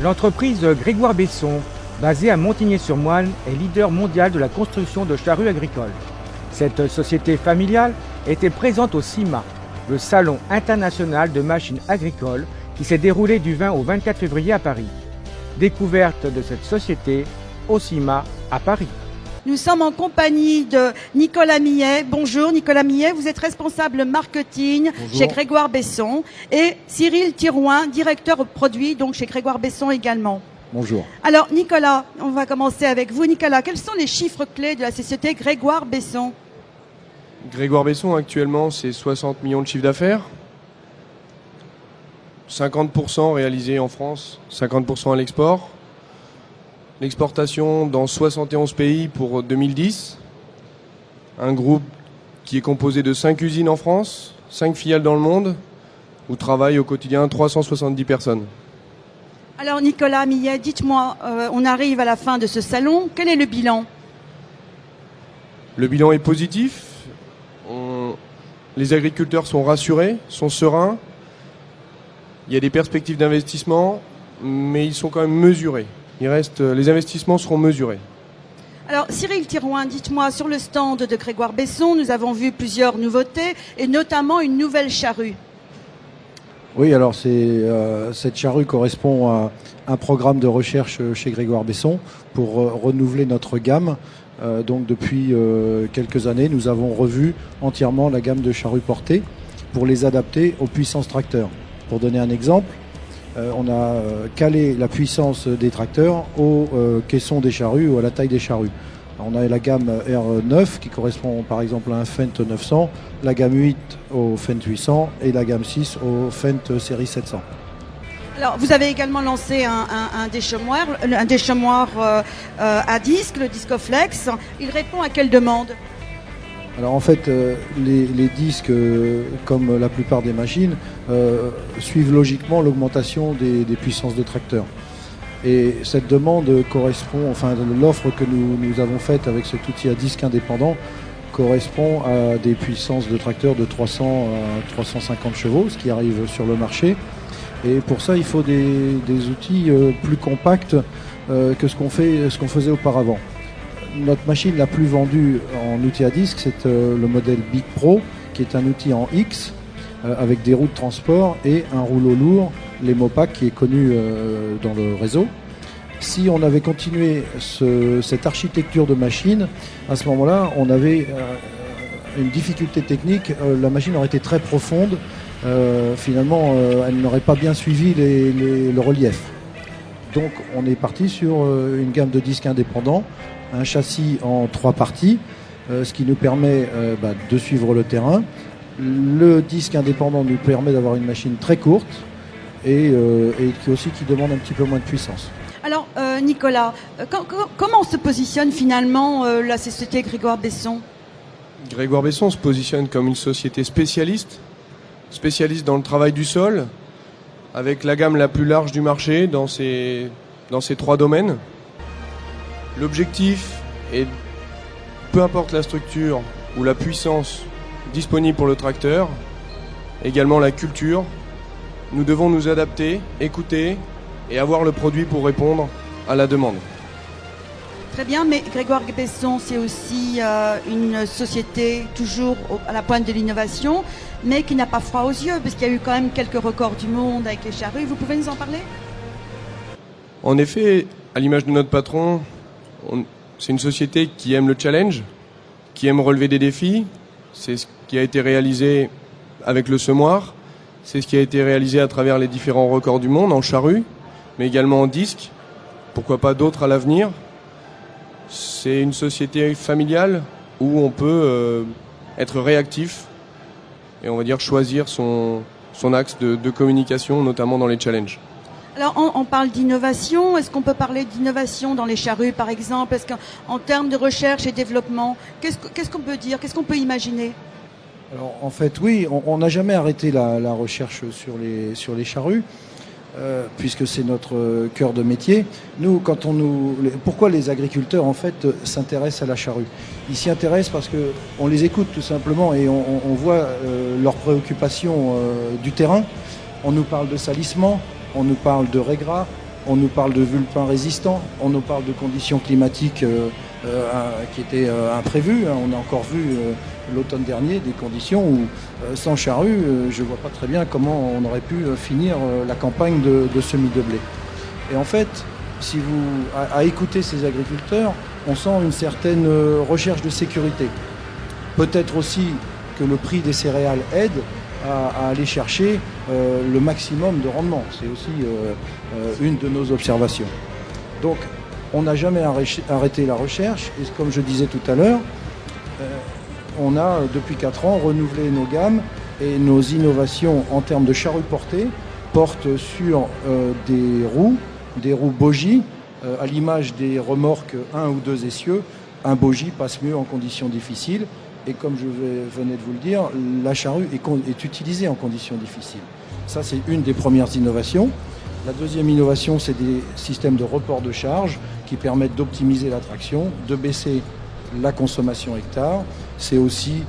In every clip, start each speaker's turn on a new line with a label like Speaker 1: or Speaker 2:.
Speaker 1: L'entreprise Grégoire Besson, basée à Montigny-sur-Moine, est leader mondial de la construction de charrues agricoles. Cette société familiale était présente au CIMA, le Salon international de machines agricoles, qui s'est déroulé du 20 au 24 février à Paris. Découverte de cette société au CIMA à Paris.
Speaker 2: Nous sommes en compagnie de Nicolas Millet. Bonjour Nicolas Millet, vous êtes responsable marketing chez Grégoire Besson, et Cyril Thirouin, directeur produit donc chez Grégoire Besson également.
Speaker 3: Bonjour.
Speaker 2: Alors Nicolas, on va commencer avec vous. Nicolas, quels sont les chiffres clés de la société Grégoire Besson?
Speaker 4: Grégoire Besson actuellement c'est 60 millions de chiffre d'affaires, 50% réalisés en France, 50% à l'export. L'exportation dans 71 pays pour 2010. Un groupe qui est composé de 5 usines en France, 5 filiales dans le monde, où travaillent au quotidien 370 personnes.
Speaker 2: Alors Nicolas Millet, dites-moi, on arrive à la fin de ce salon, quel est le bilan?
Speaker 4: Le bilan est positif. Les agriculteurs sont rassurés, sont sereins. Il y a des perspectives d'investissement, mais ils sont quand même mesurés. Les investissements seront mesurés.
Speaker 2: Alors Cyril Thirouin, dites-moi, sur le stand de Grégoire Besson, nous avons vu plusieurs nouveautés et notamment une nouvelle charrue.
Speaker 3: Oui, alors cette charrue correspond à un programme de recherche chez Grégoire Besson pour renouveler notre gamme. Donc depuis quelques années, nous avons revu entièrement la gamme de charrues portées pour les adapter aux puissances tracteurs. Pour donner un exemple, on a calé la puissance des tracteurs aux caissons des charrues ou à la taille des charrues. On a la gamme R9 qui correspond par exemple à un Fendt 900, la gamme 8 au Fendt 800 et la gamme 6 au Fendt série 700.
Speaker 2: Alors, vous avez également lancé un déchemoir à disque, le Discoflex. Il répond à quelle demande?
Speaker 3: Alors en fait, les disques, comme la plupart des machines, suivent logiquement l'augmentation des puissances de tracteur. Et cette demande correspond, enfin l'offre que nous avons faite avec cet outil à disque indépendant correspond à des puissances de tracteur de 300 à 350 chevaux, ce qui arrive sur le marché. Et pour ça, il faut des outils plus compacts que ce qu'on faisait auparavant. Notre machine la plus vendue en outil à disque, c'est le modèle Big Pro, qui est un outil en X, avec des roues de transport et un rouleau lourd, l'Hemopac, qui est connu dans le réseau. Si on avait continué cette architecture de machine, à ce moment-là, on avait une difficulté technique. La machine aurait été très profonde. Finalement, elle n'aurait pas bien suivi le relief. Donc, on est parti sur une gamme de disques indépendants, un châssis en 3 parties, ce qui nous permet de suivre le terrain. Le disque indépendant nous permet d'avoir une machine très courte et qui demande un petit peu moins de puissance.
Speaker 2: Alors Nicolas, comment se positionne finalement la société Grégoire Besson?
Speaker 4: Grégoire Besson se positionne comme une société spécialiste dans le travail du sol, avec la gamme la plus large du marché dans ces 3 domaines. L'objectif est, peu importe la structure ou la puissance disponible pour le tracteur, également la culture, nous devons nous adapter, écouter et avoir le produit pour répondre à la demande.
Speaker 2: Très bien, mais Grégoire Besson, c'est aussi une société toujours à la pointe de l'innovation, mais qui n'a pas froid aux yeux, parce qu'il y a eu quand même quelques records du monde avec les charrues. Vous pouvez nous en parler?
Speaker 4: En effet, à l'image de notre patron, c'est une société qui aime le challenge, qui aime relever des défis. C'est ce qui a été réalisé avec le semoir, c'est ce qui a été réalisé à travers les différents records du monde en charrue, mais également en disque. Pourquoi pas d'autres à l'avenir? C'est une société familiale où on peut être réactif et on va dire choisir son axe de communication, notamment dans les challenges.
Speaker 2: Alors on parle d'innovation, est-ce qu'on peut parler d'innovation dans les charrues par exemple? Est-ce qu'en termes de recherche et développement, qu'est-ce qu'on peut dire, qu'est-ce qu'on peut imaginer?
Speaker 3: Alors en fait oui, on n'a jamais arrêté la recherche sur les charrues. Puisque c'est notre cœur de métier. Nous, pourquoi les agriculteurs en fait s'intéressent à la charrue? Ils s'y intéressent parce que on les écoute tout simplement et on voit leurs préoccupations du terrain. On nous parle de salissement, on nous parle de régras, on nous parle de vulpins résistants, on nous parle de conditions climatiques qui étaient imprévues. On a encore vu l'automne dernier des conditions où, sans charrue, je ne vois pas très bien comment on aurait pu finir la campagne de semis de blé. Et en fait, à écouter ces agriculteurs, on sent une certaine recherche de sécurité. Peut-être aussi que le prix des céréales aide à aller chercher le maximum de rendement. C'est aussi une de nos observations. Donc, on n'a jamais arrêté la recherche. Et comme je disais tout à l'heure, on a, depuis 4 ans, renouvelé nos gammes et nos innovations en termes de charrues portées portent sur des roues bogies, à l'image des remorques 1 ou 2 essieux. Un bogie passe mieux en conditions difficiles. Et comme je venais de vous le dire, la charrue est utilisée en conditions difficiles. Ça, c'est une des premières innovations. La deuxième innovation, c'est des systèmes de report de charge qui permettent d'optimiser la traction, de baisser la consommation hectare. C'est aussi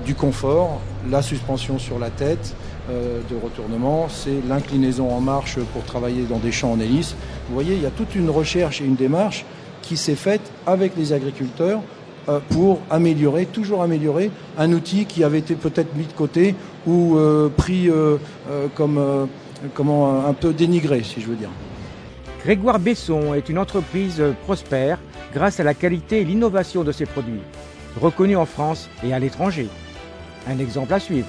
Speaker 3: du confort, la suspension sur la tête de retournement, c'est l'inclinaison en marche pour travailler dans des champs en hélice. Vous voyez, il y a toute une recherche et une démarche qui s'est faite avec les agriculteurs pour toujours améliorer un outil qui avait été peut-être mis de côté ou pris comme un peu dénigré, si je veux dire.
Speaker 1: Grégoire Besson est une entreprise prospère grâce à la qualité et l'innovation de ses produits, reconnue en France et à l'étranger. Un exemple à suivre.